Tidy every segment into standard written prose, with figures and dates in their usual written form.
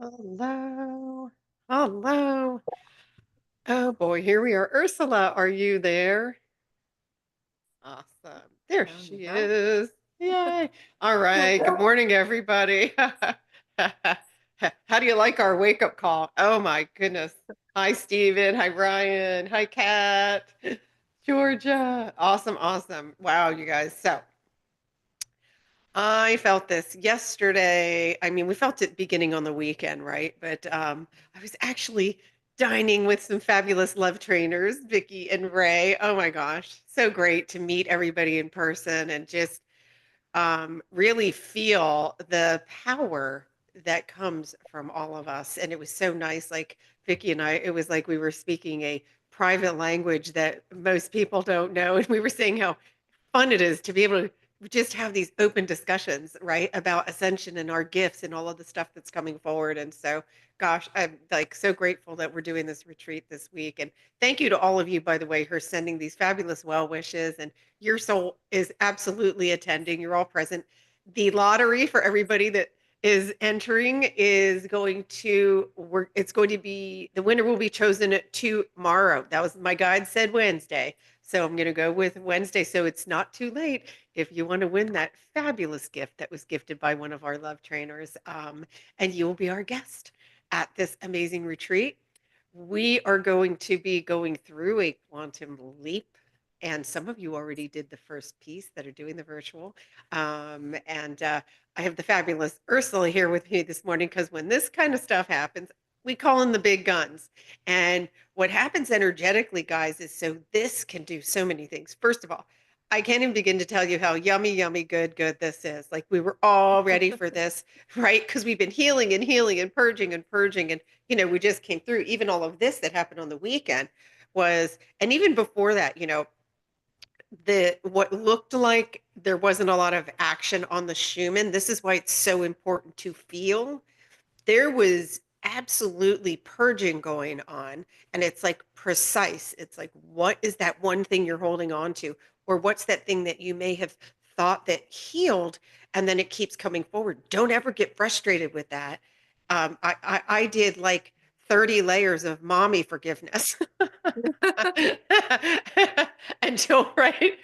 Hello. Hello. Oh boy, here we are. Ursula, are you there? Awesome. There Found she yourself? is. Yay. All right. Good morning, everybody. How do you like our wake up call? Oh my goodness. Hi, Stephen. Hi, Ryan. Hi, Kat. Georgia. Awesome. Awesome. Wow, you guys. So, I felt this yesterday. I mean, we felt it beginning on the weekend, right? But I was actually dining with some fabulous love trainers, Vicky and Ray. Oh my gosh, so great to meet everybody in person and just really feel the power that comes from all of us. And it was so nice. Like Vicky and I, it was like we were speaking a private language that most people don't know. And we were saying how fun it is to be able to just have these open discussions, right, about ascension and our gifts and all of the stuff that's coming forward. And so, gosh, I'm like so grateful that we're doing this retreat this week. And thank you to all of you, by the way, who are sending these fabulous well wishes. And your soul is absolutely attending. You're all present. The lottery for everybody that is entering is going to work. It's going to be the winner will be chosen tomorrow. That was my guide said Wednesday. So I'm going to go with Wednesday. So it's not too late if you want to win that fabulous gift that was gifted by one of our love trainers. And you will be our guest at this amazing retreat. We are going to be going through a quantum leap. And some of you already did the first piece that are doing the virtual. And I have the fabulous Ursula here with me this morning because when this kind of stuff happens, we call in the big guns. And what happens energetically, guys, is so this can do so many things. First of all, I can't even begin to tell you how yummy, yummy, good this is. Like we were all ready for this, right? Because we've been healing and healing and purging and purging. And, we just came through. Even all of this that happened on the weekend was, and even before that, the what looked like there wasn't a lot of action on the Schumann. This is why it's so important to feel there was absolutely purging going on, and it's like precise. It's like, what is that one thing you're holding on to, or what's that thing that you may have thought that healed, and then it keeps coming forward. Don't ever get frustrated with that. I did like 30 layers of mommy forgiveness until right.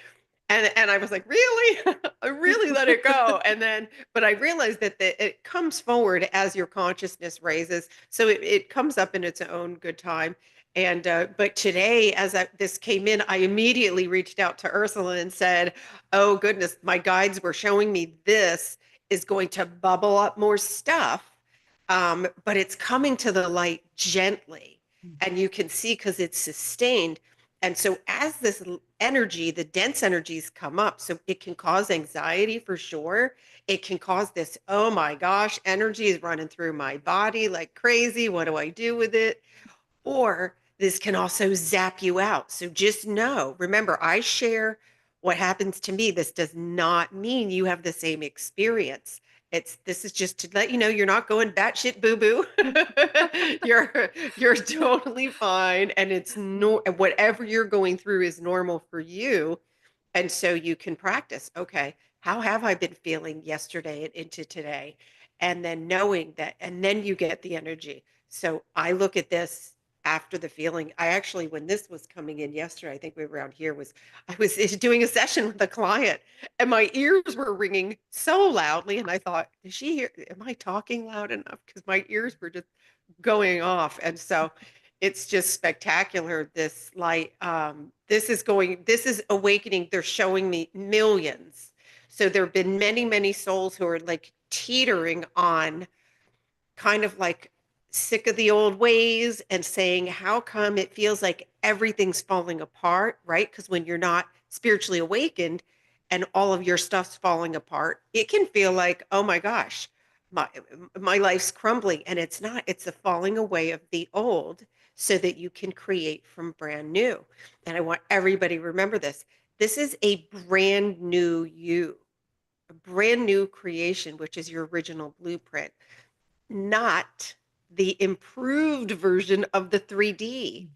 And I was like, really? I really let it go. And then, but I realized that it comes forward as your consciousness raises. So it comes up in its own good time. And, but today, this came in, I immediately reached out to Ursula and said, oh goodness, my guides were showing me this is going to bubble up more stuff. But it's coming to the light gently. And you can see because it's sustained. And so as this energy, the dense energies come up, so it can cause anxiety for sure. It can cause this, oh my gosh, energy is running through my body like crazy. What do I do with it? Or this can also zap you out. So just know, remember, I share what happens to me. This does not mean you have the same experience. This is just to let you know you're not going batshit boo boo. You're totally fine, and it's no whatever you're going through is normal for you, and so you can practice. Okay, how have I been feeling yesterday and into today, and then knowing that, and then you get the energy. So I look at this after the feeling. I actually, when this was coming in yesterday, I think we were around here, was I was doing a session with a client and my ears were ringing so loudly. And I thought, does she hear? Am I talking loud enough? Because my ears were just going off. And so it's just spectacular. This light, this is awakening. They're showing me millions. So there have been many, many souls who are like teetering on kind of like sick of the old ways and saying, how come it feels like everything's falling apart, right? Because when you're not spiritually awakened and all of your stuff's falling apart, it can feel like, oh my gosh, my my life's crumbling. And it's not, it's a falling away of the old so that you can create from brand new. And I want everybody to remember this. This is a brand new you, a brand new creation, which is your original blueprint, not the improved version of the 3D.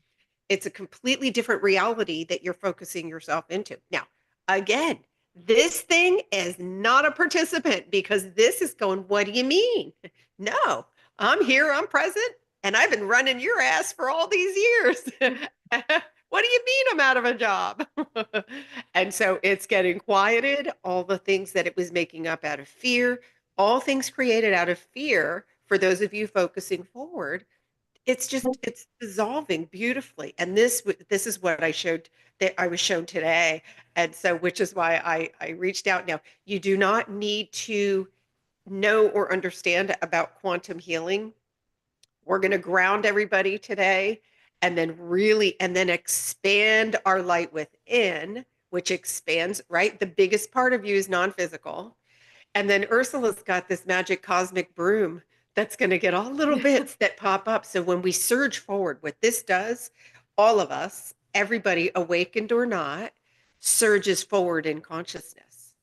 It's a completely different reality that you're focusing yourself into. Now, again, this thing is not a participant because this is going, what do you mean? No, I'm here, I'm present, and I've been running your ass for all these years. What do you mean I'm out of a job? And so it's getting quieted, all the things that it was making up out of fear, all things created out of fear for those of you focusing forward. It's dissolving beautifully. And this is what I showed that I was shown today. And so which is why I reached out now. You do not need to know or understand about quantum healing. We're going to ground everybody today and then expand our light within, which expands, right? The biggest part of you is non-physical. And then Ursula's got this magic cosmic broom that's going to get all little bits that pop up. So when we surge forward, what this does, all of us, everybody awakened or not, surges forward in consciousness.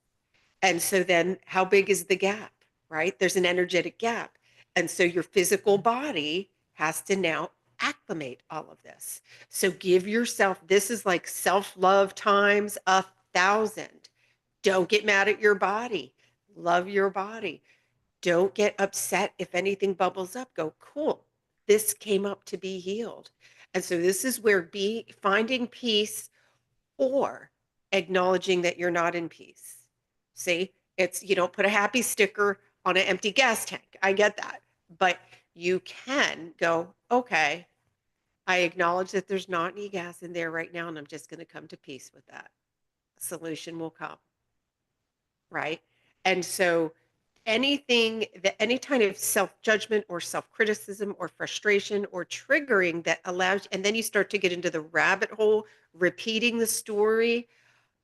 And so then how big is the gap, right? There's an energetic gap. And so your physical body has to now acclimate all of this. So give yourself, this is like self-love times 1,000. Don't get mad at your body. Love your body. Don't get upset if anything bubbles up. Go, cool. This came up to be healed. And so this is where finding peace or acknowledging that you're not in peace. See, it's you don't put a happy sticker on an empty gas tank. I get that. But you can go, okay, I acknowledge that there's not any gas in there right now, and I'm just going to come to peace with that. A solution will come, right? And so any kind of self-judgment or self-criticism or frustration or triggering that allows, and then you start to get into the rabbit hole, repeating the story.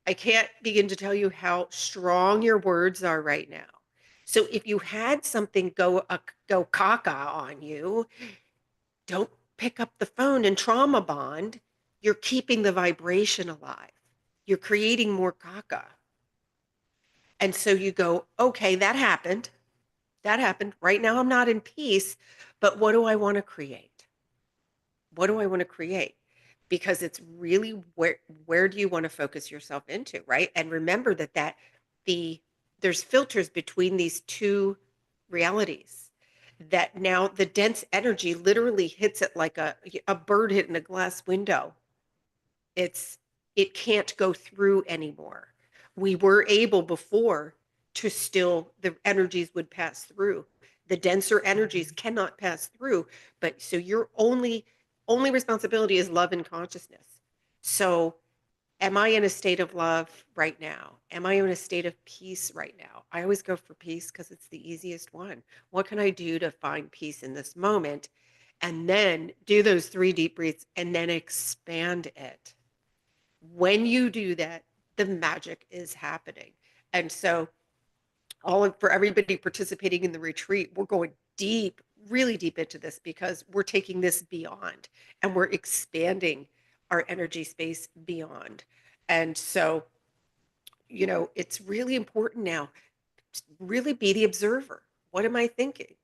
I can't begin to tell you how strong your words are right now. So if you had something go caca on you, don't pick up the phone and trauma bond. You're keeping the vibration alive. You're creating more caca. And so you go, okay, that happened. That happened. Right now I'm not in peace, but what do I want to create? What do I want to create? Because it's really where do you want to focus yourself into, right? And remember the there's filters between these two realities, that now the dense energy literally hits it like a bird hitting a glass window. It can't go through anymore. We were able before to still, the energies would pass through. The denser energies cannot pass through, but so your only responsibility is love and consciousness. So am I in a state of love right now? Am I in a state of peace right now? I always go for peace because it's the easiest one. What can I do to find peace in this moment? And then do those 3 deep breaths and then expand it. When you do that, the magic is happening. And so for everybody participating in the retreat, we're going deep, really deep into this because we're taking this beyond and we're expanding our energy space beyond. And so, it's really important now to really be the observer. What am I thinking?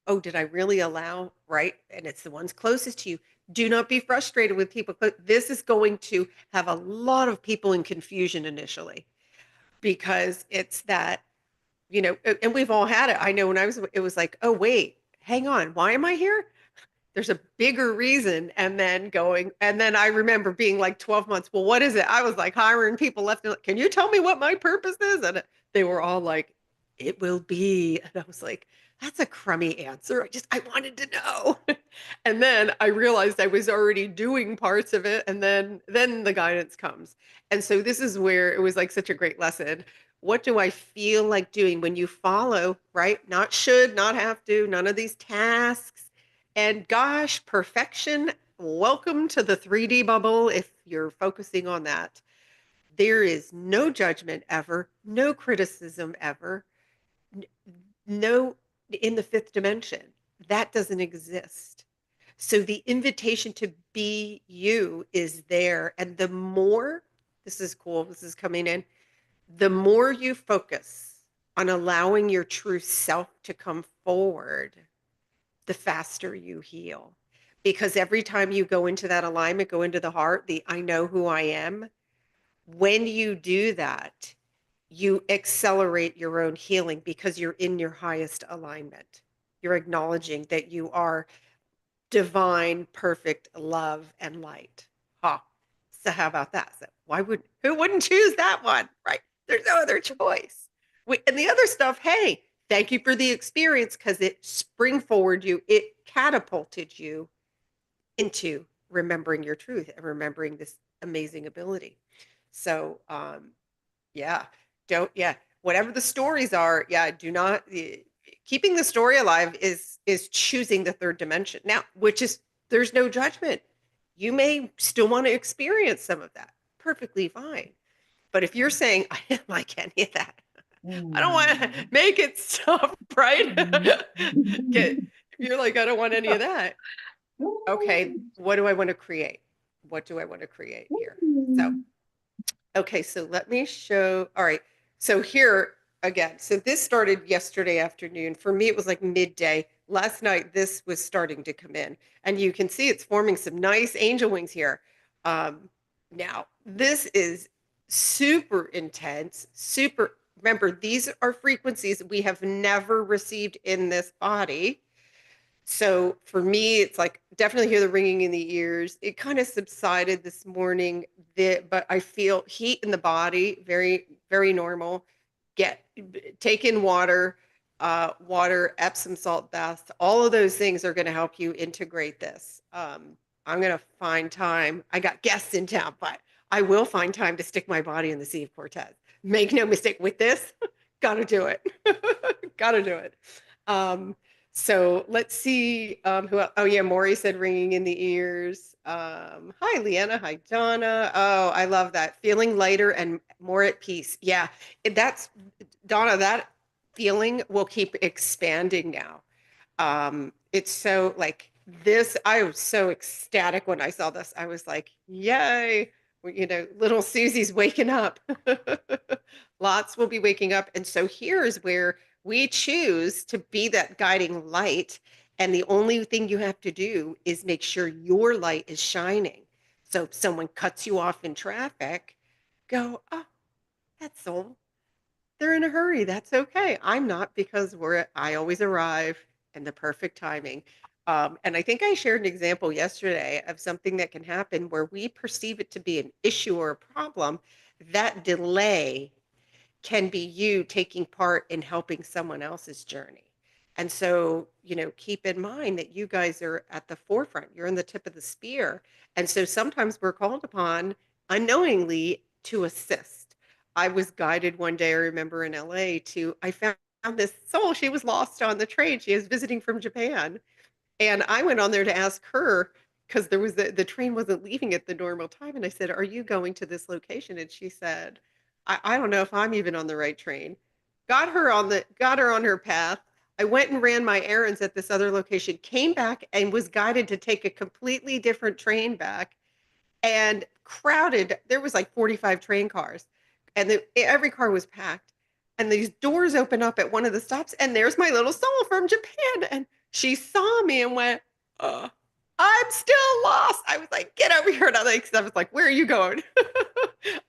Oh, did I really allow, right? And it's the ones closest to you. Do not be frustrated with people. But this is going to have a lot of people in confusion initially because it's that, and we've all had it. I know when it was like, oh, wait, hang on. Why am I here? There's a bigger reason. And then I remember being like 12 months. Well, what is it? I was like hiring people left and right. Can you tell me what my purpose is? And they were all like, it will be. And I was like, that's a crummy answer. I wanted to know. And then I realized I was already doing parts of it. And then the guidance comes. And so this is where it was like such a great lesson. What do I feel like doing when you follow, right? Not should, not have to, none of these tasks. And gosh, perfection, welcome to the 3D bubble if you're focusing on that. There is no judgment ever, no criticism ever, no in the 5th dimension. That doesn't exist. So the invitation to be you is there. And the more, this is cool, this is coming in, the more you focus on allowing your true self to come forward, the faster you heal. Because every time you go into that alignment, go into the heart, the I know who I am, when you do that, you accelerate your own healing because you're in your highest alignment. You're acknowledging that you are divine, perfect love and light. Huh. So how about that? So who wouldn't choose that one, right? There's no other choice. And the other stuff, hey, thank you for the experience because it spring forward you, it catapulted you into remembering your truth and remembering this amazing ability. So, yeah, don't, yeah, whatever the stories are, yeah, do not, keeping the story alive is choosing the third dimension. Now, which is, there's no judgment. You may still want to experience some of that. Perfectly fine. But if you're saying, I don't like any of that, I don't want to Mm. make it stop, right? Get, Mm. if you're like, I don't want any of that. Okay, what do I want to create? What do I want to create here? So, okay, so let me show. All right, so here again. So this started yesterday afternoon. For me, it was like midday. Last night, this was starting to come in, and you can see it's forming some nice angel wings here. Now, this is super intense, super. Remember, these are frequencies we have never received in this body. So for me, it's like definitely hear the ringing in the ears. It kind of subsided this morning, but I feel heat in the body, very, very normal. Take in water, Epsom salt baths. All of those things are going to help you integrate this. I'm going to find time. I got guests in town, but I will find time to stick my body in the Sea of Cortez. Make no mistake with this, got to do it. Got to do it. Um, so let's see who else. Oh yeah, Maury said ringing in the ears. Hi Leanna, hi Donna. Oh, I love that. Feeling lighter and more at peace. Yeah, that's Donna, that feeling will keep expanding now. It's so like this, I was so ecstatic when I saw this. I was like, yay, little Susie's waking up. Lots will be waking up. And so here's where we choose to be that guiding light. And the only thing you have to do is make sure your light is shining. So if someone cuts you off in traffic, go, oh, that's so they're in a hurry. That's okay. I'm not because I always arrive in the perfect timing. And I think I shared an example yesterday of something that can happen where we perceive it to be an issue or a problem. That delay can be you taking part in helping someone else's journey. And so, keep in mind that you guys are at the forefront. You're in the tip of the spear. And so sometimes we're called upon unknowingly to assist. I was guided one day, I remember in LA, I found this soul. She was lost on the train. She was visiting from Japan. And I went on there to ask her because there was the train wasn't leaving at the normal time. And I said, are you going to this location? And she said, I don't know if I'm even on the right train. Got her on her path. I went and ran my errands at this other location, came back and was guided to take a completely different train back and crowded. There was like 45 train cars, and every car was packed. And these doors open up at one of the stops, and there's my little soul from Japan. And she saw me and went, I'm still lost. I was like, get over here. And I was like, where are you going?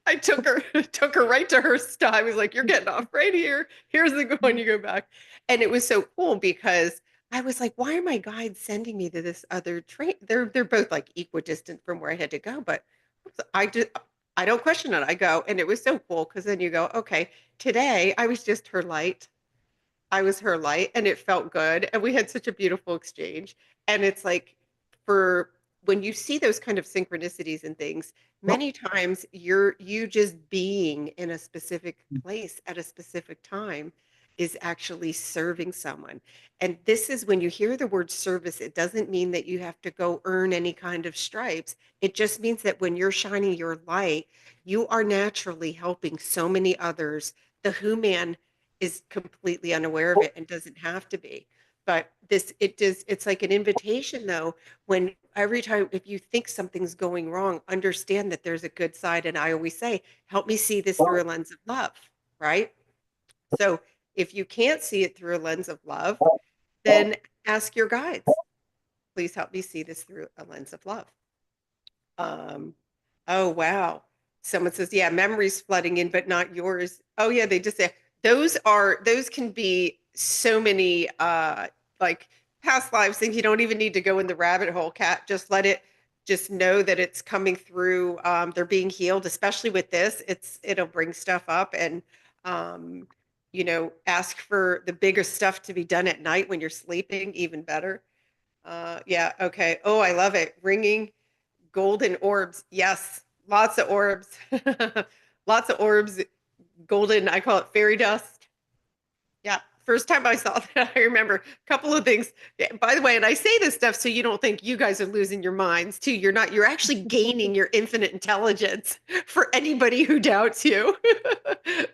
I took her right to her stop. I was like, you're getting off right here. Here's the one you go back. And it was so cool because I was like, why are my guides sending me to this other train? They're both like equidistant from where I had to go, but I just I don't question it. I go, and it was so cool because then you go, okay, today I was just her light. I was her light and it felt good. And we had such a beautiful exchange. And it's like for when you see those kind of synchronicities and things, many times you just being in a specific place at a specific time is actually serving someone. And this is when you hear the word service, it doesn't mean that you have to go earn any kind of stripes. It just means that when you're shining your light, you are naturally helping so many others. The who man is completely unaware of it and doesn't have to be. But it's like an invitation though, when every time if you think something's going wrong, understand that there's a good side. And I always say, help me see this through a lens of love, right? So if you can't see it through a lens of love, then ask your guides, please help me see this through a lens of love. Um, oh wow. Someone says, yeah, memories flooding in, but not yours. Oh yeah, they just say those can be so many like past lives, things you don't even need to go in the rabbit hole, Cat. Just let it, just know that it's coming through. They're being healed, especially with this. It'll bring stuff up and um, ask for the bigger stuff to be done at night when you're sleeping, even better. Yeah, okay. Oh, I love it. Ringing golden orbs. Yes, lots of orbs. Lots of orbs. Golden, I call it fairy dust. Yeah, first time I saw that, I remember a couple of things. Yeah, by the way, and I say this stuff so you don't think you guys are losing your minds too. You're not, you're actually gaining your infinite intelligence for anybody who doubts you.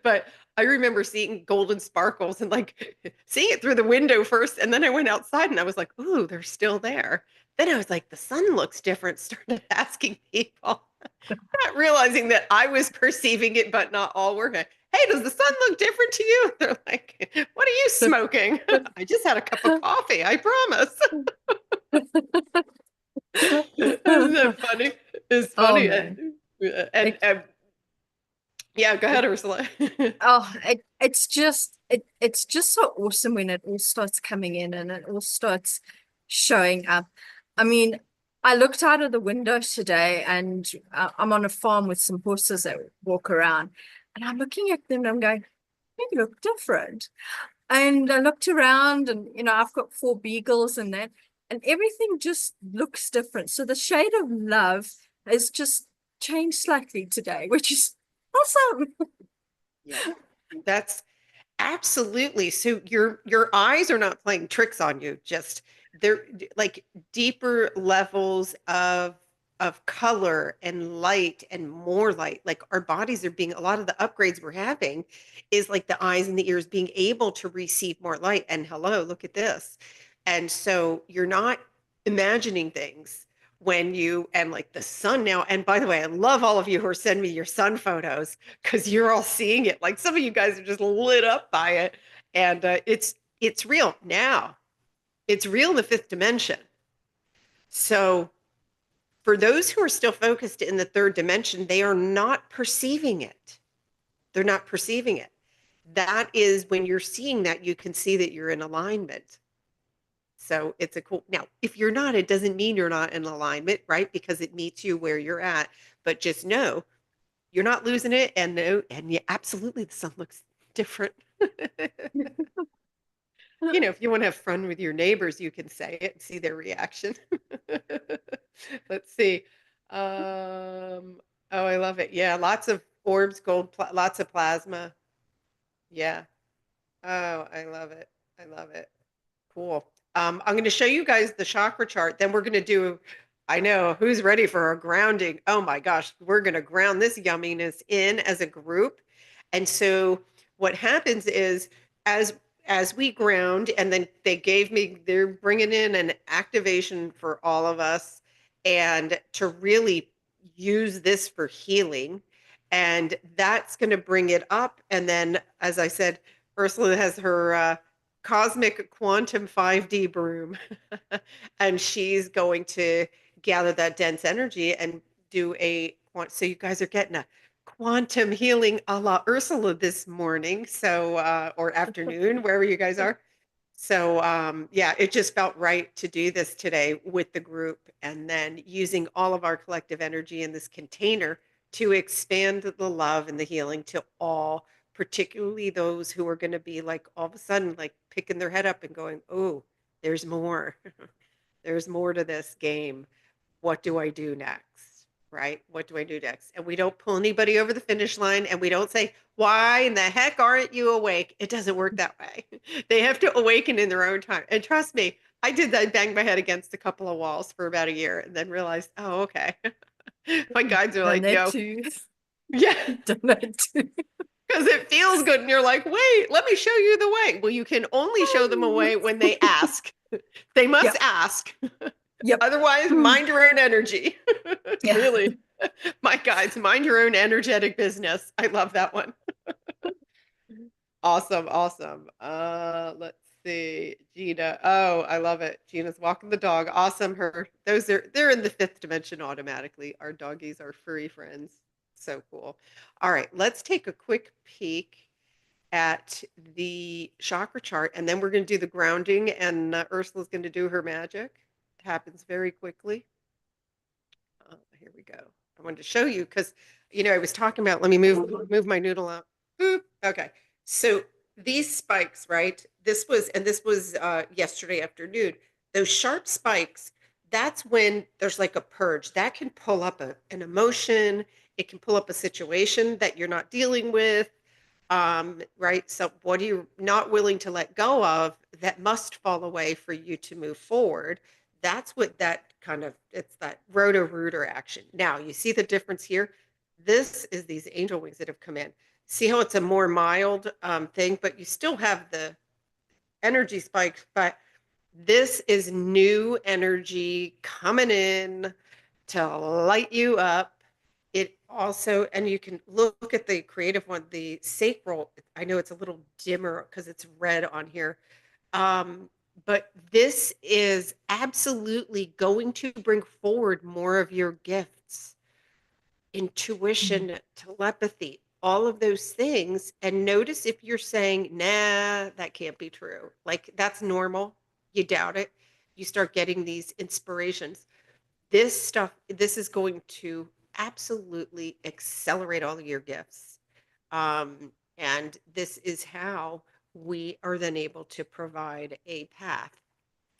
But I remember seeing golden sparkles and like seeing it through the window first. And then I went outside and I was like, ooh, they're still there. Then I was like, the sun looks different, started asking people, not realizing that I was perceiving it, but not all were. Hey, does the sun look different to you? They're like, what are you smoking? I just had a cup of coffee, I promise. Isn't that funny? It's Oh funny. man. It, And yeah, go ahead, it Ursula. it's just so awesome when it all starts coming in and it all starts showing up. I mean, I looked out of the window today and I'm on a farm with some horses that walk around and I'm looking at them and I'm going, they look different. And I looked around and, I've got four beagles and everything just looks different. So the shade of love has just changed slightly today, which is awesome. Yeah, that's absolutely. So your eyes are not playing tricks on you, just they're like deeper levels of color and light and more light. Like our bodies are being, a lot of the upgrades we're having is like the eyes and the ears being able to receive more light. And hello, look at this. And so you're not imagining things when you, and like the sun now. And by the way, I love all of you who are sending me your sun photos because you're all seeing it. Like some of you guys are just lit up by it, and it's real now. It's real in the fifth dimension. So for those who are still focused in the third dimension, they are not perceiving it. They're not perceiving it. That is when you're seeing that, you can see that you're in alignment. So it's a cool. Now, if you're not, it doesn't mean you're not in alignment, right? Because it meets you where you're at. But just know you're not losing it. And no, and yeah, absolutely, the sun looks different. If you want to have fun with your neighbors, you can say it and see their reaction. Let's see. Oh, I love it. Yeah, lots of orbs, lots of plasma. Yeah. Oh, I love it. I love it. Cool. I'm going to show you guys the chakra chart. Then we're going to do, I know, who's ready for a grounding? Oh my gosh, we're going to ground this yumminess in as a group. And so what happens is as as we ground, and then they're bringing in an activation for all of us and to really use this for healing. And that's going to bring it up. And then, as I said, Ursula has her cosmic quantum 5D broom. And she's going to gather that dense energy and do so you guys are getting a quantum healing a la Ursula this morning. So, or afternoon, wherever you guys are. So, yeah, it just felt right to do this today with the group and then using all of our collective energy in this container to expand the love and the healing to all, particularly those who are going to be like all of a sudden like picking their head up and going, oh, there's more. There's more to this game. What do I do next? Right? What do I do next? And we don't pull anybody over the finish line and we don't say, why in the heck aren't you awake? It doesn't work that way. They have to awaken in their own time. And trust me, I did that, bang my head against a couple of walls for about a year and then realized, oh, okay. My guides are Done like, that yo, too. yeah, Done that too. because it feels good. And you're like, wait, let me show you the way. Well, you can only show them a way when they ask. They must Yep. ask. Yep. Otherwise, Hmm. mind your own energy. Yeah. Really. My guides, mind your own energetic business. I love that one. Awesome, awesome. Let's see. Gina. Oh, I love it. Gina's walking the dog. Awesome. They're in the fifth dimension automatically. Our doggies are furry friends. So cool. All right, let's take a quick peek at the chakra chart, and then we're going to do the grounding, and Ursula's going to do her magic. It happens very quickly. Here we go. I wanted to show you because, I was talking about, let me move my noodle out. Boop. Okay. So these spikes, right? This was yesterday afternoon. Those sharp spikes, that's when there's like a purge. That can pull up an emotion. It can pull up a situation that you're not dealing with. Right? So what are you not willing to let go of that must fall away for you to move forward? That's what that kind of, it's that roto rooter action. Now, you see the difference here? This is these angel wings that have come in. See how it's a more mild thing, but you still have the energy spikes, but this is new energy coming in to light you up. It also, and you can look at the creative one, the sacral. I know it's a little dimmer because it's red on here. But this is absolutely going to bring forward more of your gifts, Mm. intuition, telepathy, all of those things. And notice if you're saying, nah, that can't be true. Like that's normal. You doubt it. You start getting these inspirations. This stuff, this is going to absolutely accelerate all of your gifts. And this is how we are then able to provide a path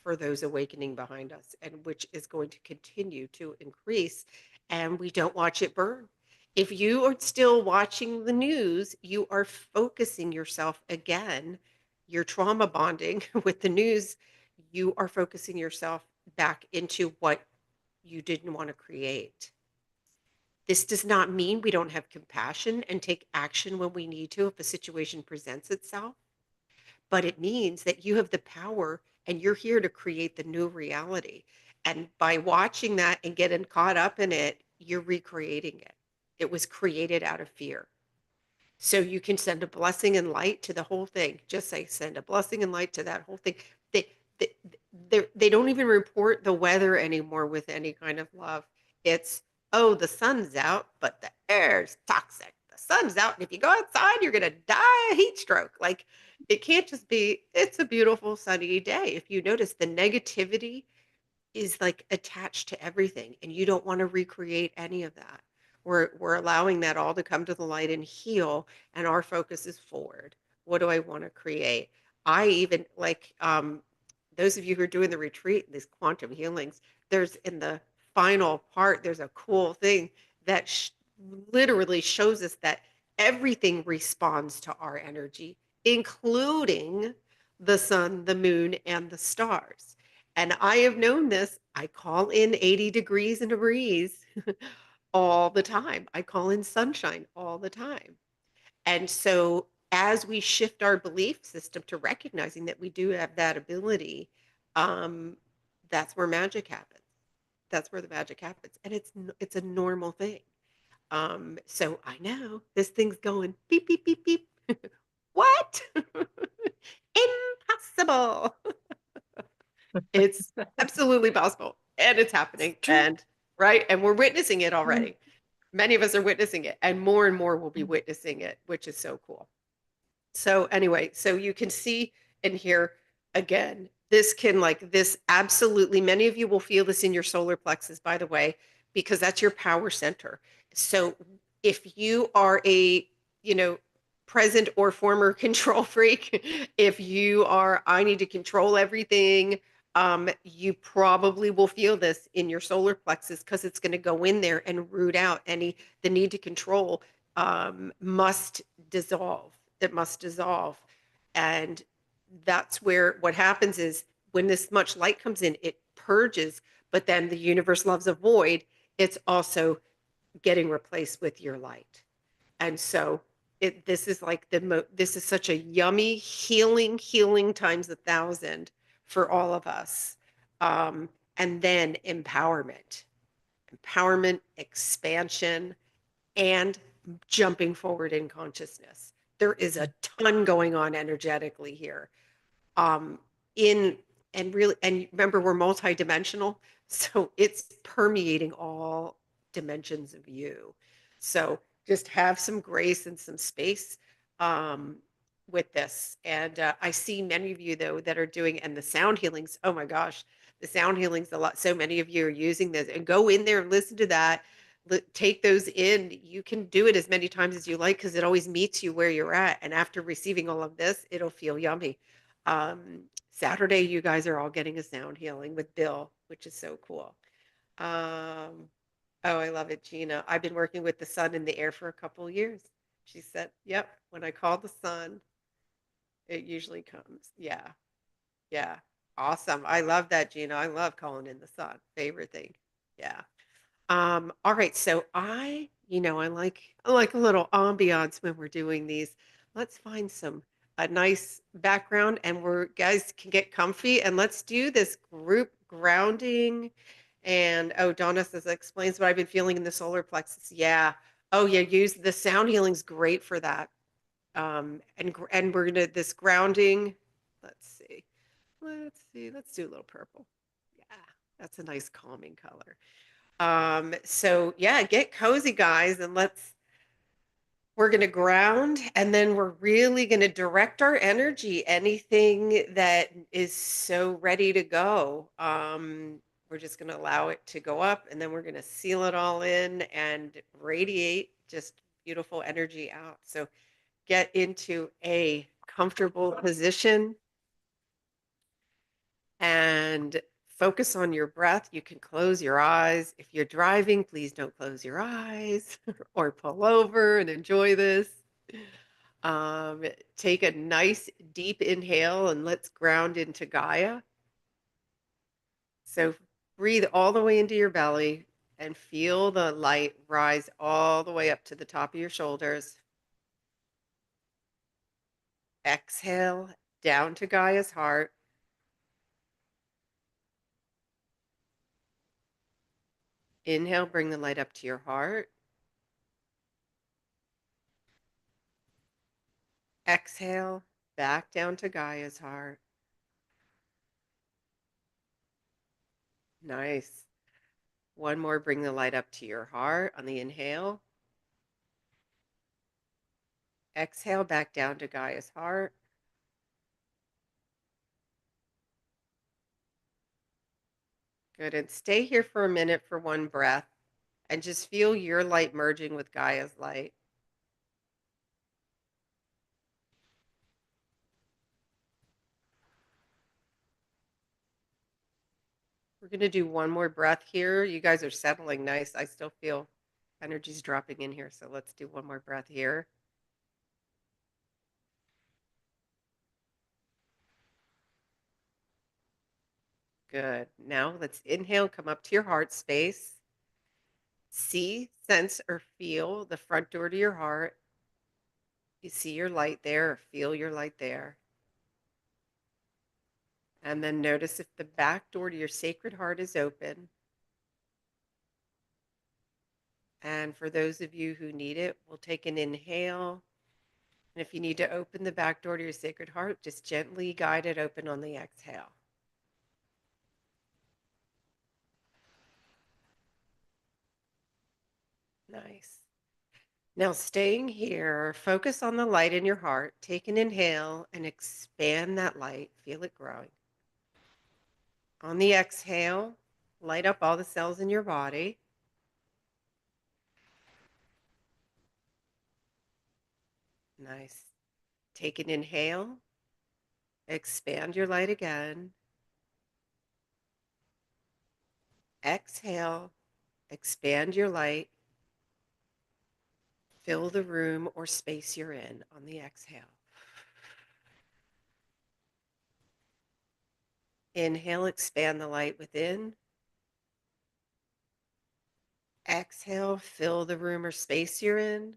for those awakening behind us, and which is going to continue to increase. And we don't watch it burn. If you are still watching the news, you are focusing yourself again. You're trauma bonding with the news. You are focusing yourself back into what you didn't want to create. This does not mean we don't have compassion and take action when we need to if a situation presents itself, but it means that you have the power and you're here to create the new reality. And by watching that and getting caught up in it, you're recreating it. It was created out of fear. So you can send a blessing and light to the whole thing. Just say, send a blessing and light to that whole thing. They, they, they don't even report the weather anymore with any kind of love. It's, oh, the sun's out, but the air's toxic. The sun's out, and if you go outside, you're going to die a heat stroke. Like, it can't just be, it's a beautiful sunny day. If you notice, the negativity is like attached to everything, and you don't want to recreate any of that. We're allowing that all to come to the light and heal, and our focus is forward. What do I want to create? I even like those of you who are doing the retreat, these quantum healings, there's in the final part, there's a cool thing that literally shows us that everything responds to our energy, including the sun, the moon, and the stars. And I have known this. I call in 80 degrees and a breeze all the time. I call in sunshine all the time. And so, as we shift our belief system to recognizing that we do have that ability, um, that's where magic happens. That's where the magic happens, and it's a normal thing. So I know this thing's going beep beep beep beep. What? Impossible. It's absolutely possible, and it's happening, True. and right, and we're witnessing it Mm. already. Many of us are witnessing it, and more will be witnessing it, which is so cool. So anyway, so you can see in here again, this can like this absolutely, many of you will feel this in your solar plexus, by the way, because that's your power center. So if you are a, you know, present or former control freak, if you are, I need to control everything, you probably will feel this in your solar plexus because it's going to go in there and root out any, the need to control must dissolve. It must dissolve. And that's where what happens is when this much light comes in, it purges, but then the universe loves a void. It's also getting replaced with your light. And so this is like this is such a yummy healing times 1,000 for all of us. And then empowerment, expansion, and jumping forward in consciousness. There is a ton going on energetically here. Um, in and really, and remember, we're multidimensional, so it's permeating all dimensions of you. So just have some grace and some space. Um, with this. And I see many of you though that are doing and the sound healings. Oh my gosh, the sound healings a lot. So many of you are using this and go in there and listen to that. Take those in. You can do it as many times as you like because it always meets you where you're at. And after receiving all of this, it'll feel yummy. Saturday, you guys are all getting a sound healing with Bill, which is so cool. Um, oh, I love it, Gina. I've been working with the sun in the air for a couple of years. She said, "Yep, when I call the sun, it usually comes." Yeah, yeah. Awesome. I love that, Gina. I love calling in the sun. Favorite thing. Yeah. All right, so I like a little ambiance when we're doing these. Let's find some a nice background and we're guys can get comfy and let's do this group grounding. And oh, Donna says explains what I've been feeling in the solar plexus. Yeah. Oh, yeah, use the sound healing's great for that. And we're gonna this grounding. Let's see. Let's see. Let's do a little purple. Yeah, that's a nice calming color. So yeah, get cozy, guys, and we're going to ground and then we're really going to direct our energy. Anything that is so ready to go, we're just going to allow it to go up and then we're going to seal it all in and radiate just beautiful energy out. So get into a comfortable position and focus on your breath. You can close your eyes. If you're driving, please don't close your eyes or pull over and enjoy this. Um, Take a nice deep inhale and let's ground into Gaia. So breathe all the way into your belly and feel the light rise all the way up to the top of your shoulders. Exhale down to Gaia's heart. Inhale, bring the light up to your heart. Exhale, back down to Gaia's heart. Nice. One more, bring the light up to your heart on the inhale. Exhale, back down to Gaia's heart. Good. And stay here for a minute for one breath and just feel your light merging with Gaia's light. We're going to do one more breath here. You guys are settling nice. I still feel energy's dropping in here. So let's do one more breath here. Good. Now let's inhale, come up to your heart space. See, sense, or feel the front door to your heart. You see your light there, or feel your light there. And then notice if the back door to your sacred heart is open. And for those of you who need it, we'll take an inhale. And if you need to open the back door to your sacred heart, just gently guide it open on the exhale. Nice. Now, staying here, focus on the light in your heart. Take an inhale and expand that light. Feel it growing. On the exhale, light up all the cells in your body. Nice. Take an inhale, expand your light again. Exhale, expand your light. Fill the room or space you're in on the exhale. Inhale, expand the light within. Exhale, fill the room or space you're in.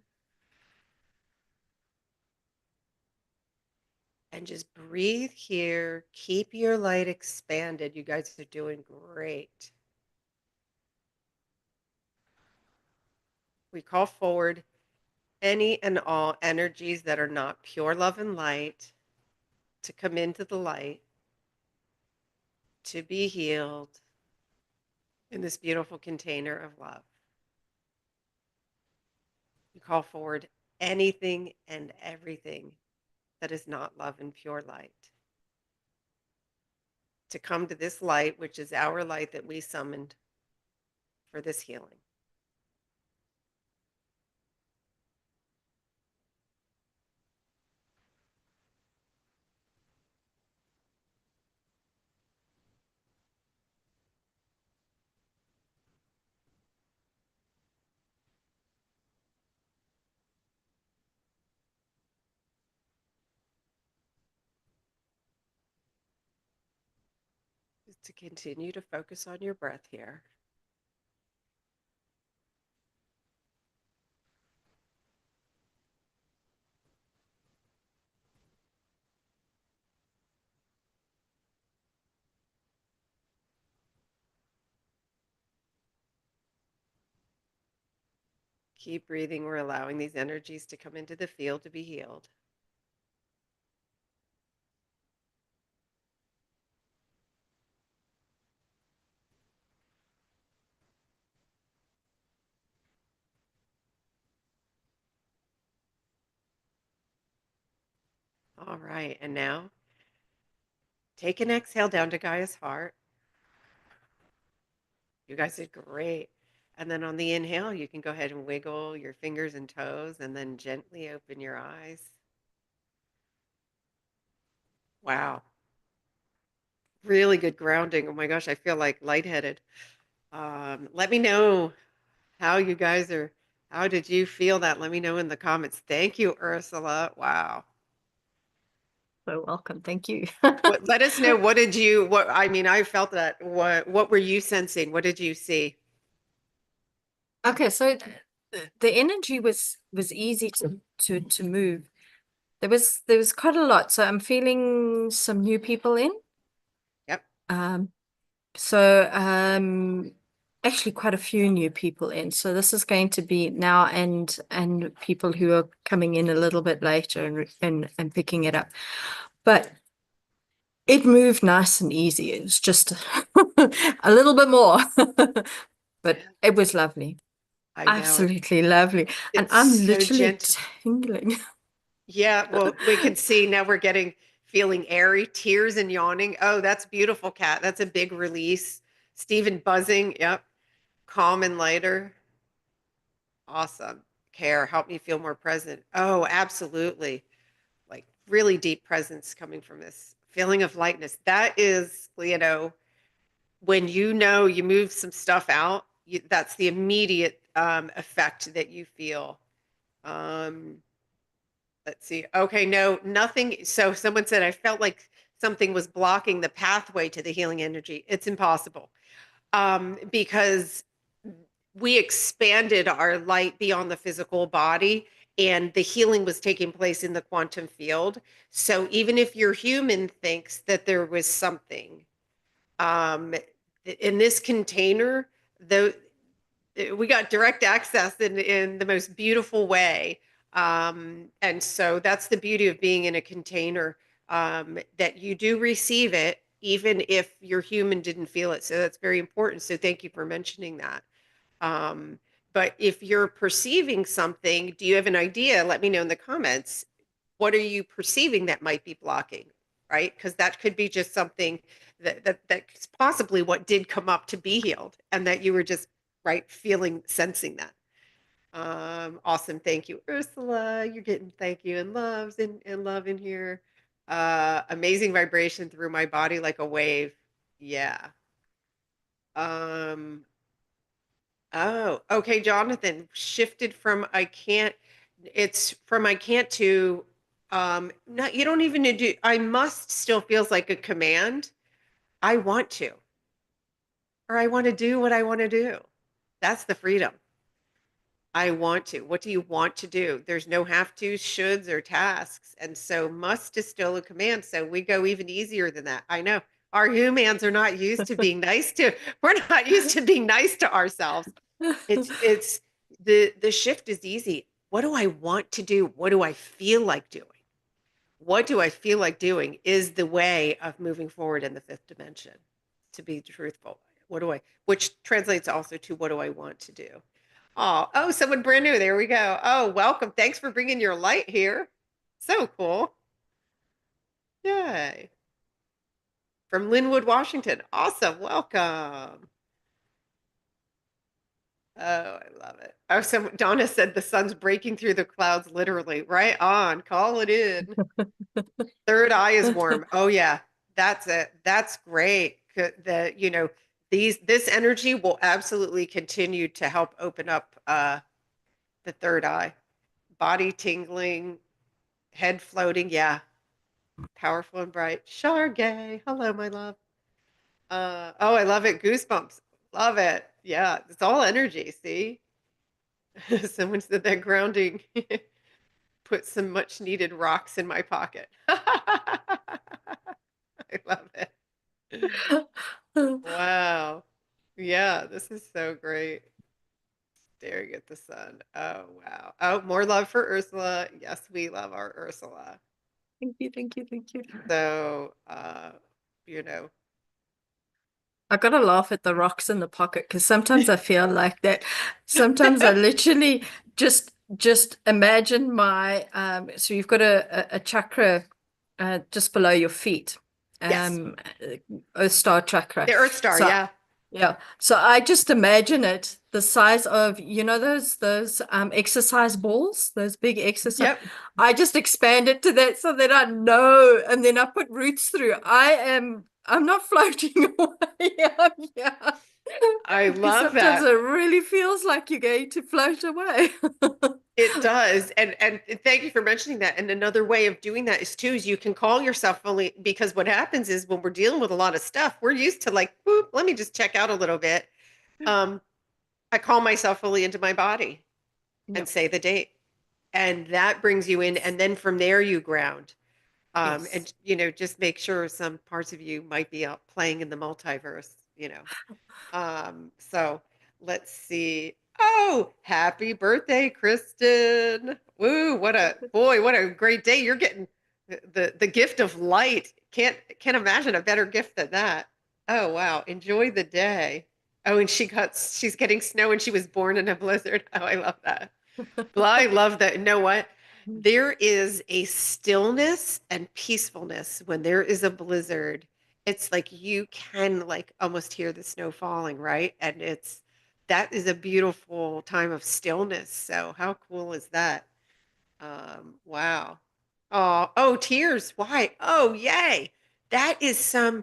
And just breathe here. Keep your light expanded. You guys are doing great. We call forward any and all energies that are not pure love and light to come into the light, to be healed in this beautiful container of love. We call forward anything and everything that is not love and pure light. To come to this light, which is our light that we summoned for this healing. Just to continue to focus on your breath here. Keep breathing. We're allowing these energies to come into the field to be healed. All right. And now take an exhale down to Gaia's heart. You guys did great. And then on the inhale, you can go ahead and wiggle your fingers and toes and then gently open your eyes. Wow. Really good grounding. Oh my gosh, I feel like lightheaded. Let me know how you guys are. How did you feel that? Let me know in the comments. Thank you, Ursula. Wow. So welcome. Thank you. Let us know, what did you, what, I mean, I felt that. What were you sensing? What did you see? Okay, so the energy was easy to move. There was quite a lot. So I'm feeling some new people in. Yep. Um, so actually quite a few new people in. So this is going to be now and people who are coming in a little bit later and picking it up. But it moved nice and easy. It was just a little bit more. But it was lovely. I know it. Absolutely lovely. And It's I'm so literally gentle. tingling. Yeah, well, we can see now we're getting feeling airy, tears and yawning. Oh, that's beautiful, Kat. That's a big release. Stephen buzzing. Yep. Calm and lighter. Awesome. Care. Help me feel more present. Oh, absolutely. Like really deep presence coming from this feeling of lightness. That is, when you move some stuff out, that's the immediate effect that you feel. Um, let's see. Okay, no, nothing. So someone said, I felt like something was blocking the pathway to the healing energy. It's impossible, because we expanded our light beyond the physical body and the healing was taking place in the quantum field. So even if your human thinks that there was something, um, in this container, the we got direct access in the most beautiful way. And so that's the beauty of being in a container, that you do receive it, even if your human didn't feel it. So that's very important. So thank you for mentioning that. Um, but if you're perceiving something, do you have an idea? Let me know in the comments. What are you perceiving that might be blocking? Right? Because that could be just something that's possibly what did come up to be healed, and that you were just right feeling, sensing that. Awesome. Thank you, Ursula. You're getting thank you and loves and love in here. Amazing vibration through my body like a wave. Yeah. Um, Oh, okay, Jonathan, shifted from I can't, it's from I can't to, no, you don't even need to do, I must still feels like a command. I want to, or I want to do what I want to do. That's the freedom. I want to. What do you want to do? There's no have to, shoulds, or tasks. And so must is still a command. So we go even easier than that. I know our humans are not used to being nice to, we're not used to being nice to ourselves. It's the shift is easy. What do I want to do? What do I feel like doing? What do I feel like doing is the way of moving forward in the fifth dimension, to be truthful. What do I, which translates also to what do I want to do? Oh, someone brand new. There we go. Oh, welcome. Thanks for bringing your light here. So cool. Yay. From Linwood, Washington. Awesome. Welcome. Oh, I love it. Oh, so Donna said the sun's breaking through the clouds, literally. Right on. Call it in. Third eye is warm. Oh yeah, that's it. That's great. This energy will absolutely continue to help open up the third eye. Body tingling, head floating. Yeah, powerful and bright. Chargay. Hello, my love. Oh, I love it. Goosebumps. Love it. Yeah, it's all energy. See? Someone said that grounding put some much needed rocks in my pocket. I love it. Wow. Yeah, this is so great. Staring at the sun. Oh, wow. Oh, more love for Ursula. Yes, we love our Ursula. Thank you, thank you, thank you. So, you know, I gotta laugh at the rocks in the pocket because sometimes I feel like that. Sometimes I literally just imagine my so you've got a chakra just below your feet, yes, um a star chakra. the Earth Star. So Yeah. yeah, so I just imagine it the size of those exercise balls, those big exercise. Yep. I just expand it to that so that I know, and then I put roots through. I'm not floating away. Yeah. I Because love sometimes it that. really feels like you're going to float away. It does. And thank you for mentioning that. And another way of doing that is too is you can call yourself fully because what happens is when we're dealing with a lot of stuff, we're used to like, boop, let me just check out a little bit. Um, I call myself fully into my body and Yep. say the date. And that brings you in. And then from there you ground. Yes. And just make sure some parts of you might be out playing in the multiverse. So let's see. Oh, happy birthday, Kristen. Woo, what a great day. You're getting the gift of light. Can't imagine a better gift than that. Oh, wow. Enjoy the day. Oh, and she's getting snow and she was born in a blizzard. Oh, I love that. Well, I love that. You know what? There is a stillness and peacefulness when there is a blizzard. It's like you can like almost hear the snow falling, right? And that is a beautiful time of stillness. So how cool is that? Wow. Oh, tears. Why? Oh, yay. That is so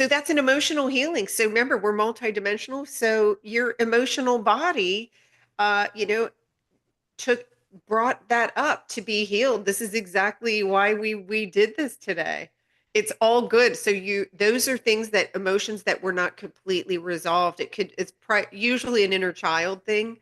that's an emotional healing. So remember, we're multidimensional. So your emotional body, uh, you know, took brought that up to be healed. This is exactly why we did this today. It's all good. So those are things that emotions that were not completely resolved. Usually an inner child thing,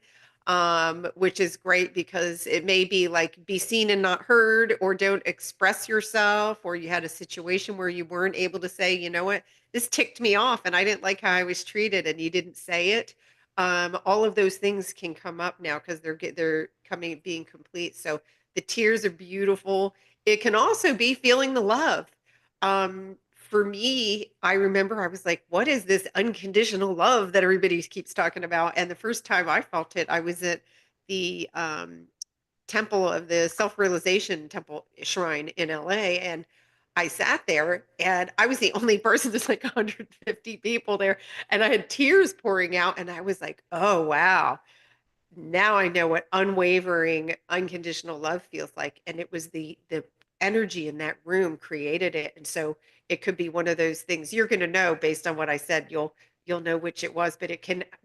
which is great because it may be like be seen and not heard, or don't express yourself, or you had a situation where you weren't able to say, you know what, this ticked me off and I didn't like how I was treated, and you didn't say it. All of those things can come up now because they're coming being complete. So the tears are beautiful. It can also be feeling the love. For me, I remember I was like, "What is this unconditional love that everybody keeps talking about?" And the first time I felt it, I was at the temple of the self-realization temple shrine in LA, and I sat there and I was the only person. There's like 150 people there, and I had tears pouring out, and I was like, oh wow, now I know what unwavering, unconditional love feels like. And it was the energy in that room created it. And so it could be one of those things you're going to know based on what I said. You'll know which it was, but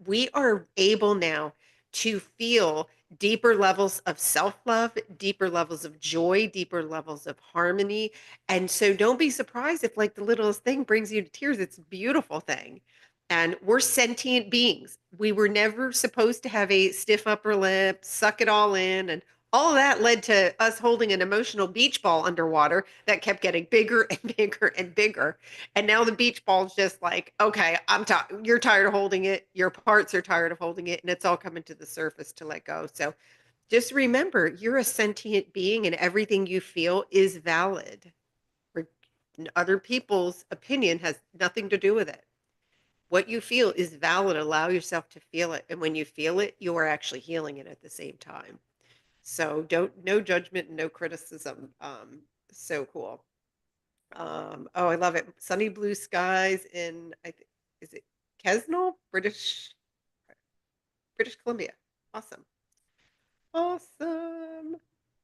we are able now to feel deeper levels of self-love, deeper levels of joy, deeper levels of harmony. And so don't be surprised if like the littlest thing brings you to tears. It's a beautiful thing. And we're sentient beings. We were never supposed to have a stiff upper lip, suck it all in. And all of that led to us holding an emotional beach ball underwater that kept getting bigger and bigger and bigger. And now the beach ball's just like, okay, you're tired of holding it. Your parts are tired of holding it. And it's all coming to the surface to let go. So just remember, you're a sentient being and everything you feel is valid. Other people's opinion has nothing to do with it. What you feel is valid. Allow yourself to feel it. And when you feel it, you are actually healing it at the same time. So no judgment and no criticism. So cool. Oh, I love it. Sunny blue skies in, is it Kesnell, British Columbia. Awesome. Awesome.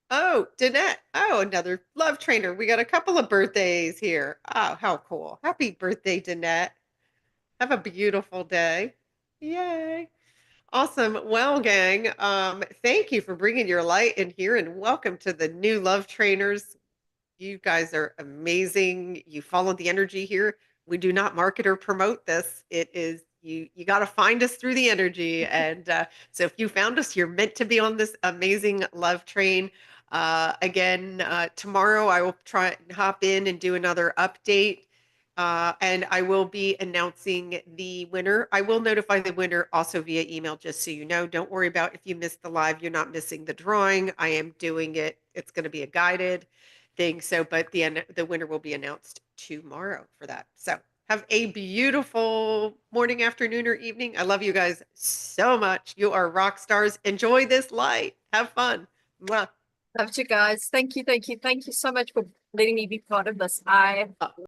Oh, Danette. Oh, another love trainer. We got a couple of birthdays here. Oh, how cool. Happy birthday, Danette. Have a beautiful day. Yay. Awesome. Well, gang, thank you for bringing your light in here and welcome to the new love trainers. You guys are amazing. You followed the energy here. We do not market or promote this. It is you got to find us through the energy. And so if you found us, you're meant to be on this amazing love train. Again, tomorrow I will try and hop in and do another update. And I will be announcing the winner. I will notify the winner also via email, just so you know. Don't worry about if you missed the live, you're not missing the drawing. I am doing it. It's going to be a guided thing. So, but the winner will be announced tomorrow for that. So, have a beautiful morning, afternoon, or evening. I love you guys so much. You are rock stars. Enjoy this light. Have fun. Mwah. Love you guys. Thank you, thank you, thank you so much for letting me be part of this. I